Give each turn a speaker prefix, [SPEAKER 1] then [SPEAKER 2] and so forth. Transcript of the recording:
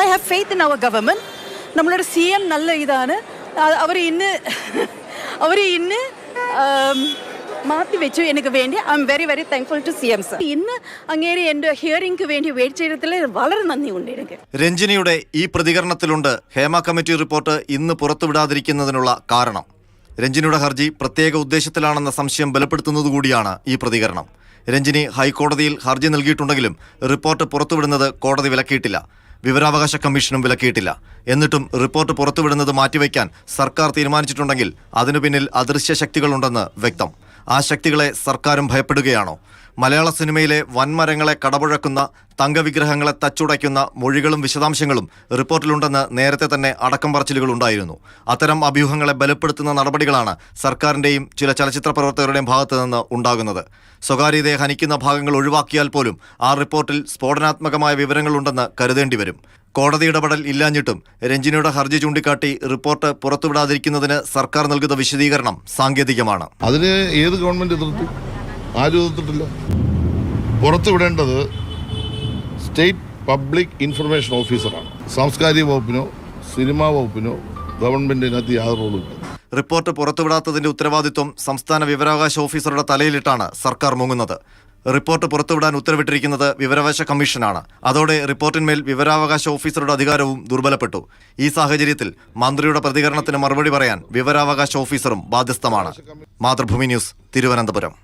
[SPEAKER 1] I have faith in our government. നമ്മളുടെ CM നല്ല ഇതാണ്. അവർ ഇന്ന് മാറ്റി വെച്ചു എനിക്ക് വേണ്ടി. I am very very thankful to CM sir. ഇന്ന് അങ്ങേരെ എൻ്റെ ഹിയറിംഗ് വേണ്ടി വെയിറ്റ് ചെയ്തതിൽ വളരെ നന്ദിയുണ്ട് എനിക്ക്.
[SPEAKER 2] രഞ്ജിനിയുടെ ഈ പ്രതികരണത്തിലുണ്ട് ഹേമ കമ്മിറ്റി റിപ്പോർട്ട് ഇന്ന് പുറത്തുവിടാതിരിക്കുന്നതിനുള്ള കാരണം. രഞ്ജിനിയുടെ ഹർജി പ്രത്യേക ഉദ്ദേശത്തിലാണെന്ന സംശയം ബലപ്പെടുത്തുന്നതുകൂടിയാണ് ഈ പ്രതികരണം. രഞ്ജിനി ഹൈക്കോടതിയിൽ ഹർജി നൽകിയിട്ടുണ്ടെങ്കിലും റിപ്പോർട്ട് പുറത്തുവിടുന്നത് കോടതി വിലക്കിയിട്ടില്ല. വിവരാവകാശ കമ്മീഷനും വിലക്കിയിട്ടില്ല. എന്നിട്ടും റിപ്പോർട്ട് പുറത്തുവിടുന്നത് മാറ്റിവെക്കാൻ സർക്കാർ തീരുമാനിച്ചിട്ടുണ്ടെങ്കിൽ അതിനു പിന്നിൽ അദൃശ്യ ശക്തികളുണ്ടെന്ന് വ്യക്തം. ആ ശക്തികളെ സർക്കാരും ഭയപ്പെടുകയാണോ? മലയാള സിനിമയിലെ വൻമരങ്ങളെ കടപുഴക്കുന്ന, തങ്കവിഗ്രഹങ്ങളെ തച്ചുടയ്ക്കുന്ന മൊഴികളും വിശദാംശങ്ങളും റിപ്പോർട്ടിലുണ്ടെന്ന് നേരത്തെ തന്നെ അടക്കം പറച്ചിലുകൾ ഉണ്ടായിരുന്നു. അത്തരം അഭ്യൂഹങ്ങളെ ബലപ്പെടുത്തുന്ന നടപടികളാണ് സർക്കാരിൻ്റെയും ചില ചലച്ചിത്ര പ്രവർത്തകരുടെയും ഭാഗത്തു നിന്ന് ഉണ്ടാകുന്നത്. സ്വകാര്യതയെ ഹനിക്കുന്ന ഭാഗങ്ങൾ ഒഴിവാക്കിയാൽ പോലും ആ റിപ്പോർട്ടിൽ സ്ഫോടനാത്മകമായ വിവരങ്ങളുണ്ടെന്ന് കരുതേണ്ടി വരും. കോടതി ഇടപെടൽ ഇല്ലാഞ്ഞിട്ടും രഞ്ജിനിയുടെ ഹർജി ചൂണ്ടിക്കാട്ടി റിപ്പോർട്ട് പുറത്തുവിടാതിരിക്കുന്നതിന് സർക്കാർ നൽകുന്ന വിശദീകരണം സാങ്കേതികമാണ്.
[SPEAKER 3] അതിന് ഏത് ഗവൺമെന്റ് എതിർത്തു? ആരും എതിർത്തിട്ടില്ല. പുറത്തുവിടേണ്ടത് സ്റ്റേറ്റ് പബ്ലിക് ഇൻഫർമേഷൻ ഓഫീസറാണ്. സാംസ്കാരിക വകുപ്പിനോ സിനിമാ വകുപ്പിനോ ഗവൺമെന്റിനകത്ത് യാതൊരു റോളുമില്ല.
[SPEAKER 2] റിപ്പോർട്ട് പുറത്തുവിടാത്തതിന്റെ ഉത്തരവാദിത്വം സംസ്ഥാന വിവരാവകാശ ഓഫീസറുടെ തലയിലിട്ടാണ് സർക്കാർ മുങ്ങുന്നത്. റിപ്പോർട്ട് പുറത്തുവിടാൻ ഉത്തരവിട്ടിരിക്കുന്നത് വിവരാവകാശ കമ്മീഷനാണ്. അതോടെ റിപ്പോർട്ടിന്മേൽ വിവരാവകാശ ഓഫീസറുടെ അധികാരവും ദുർബലപ്പെട്ടു. ഈ സാഹചര്യത്തിൽ മന്ത്രിയുടെ പ്രതികരണത്തിന് മറുപടി പറയാൻ വിവരാവകാശ ഓഫീസറും ബാധ്യസ്ഥമാണ്. മാതൃഭൂമി ന്യൂസ്, തിരുവനന്തപുരം.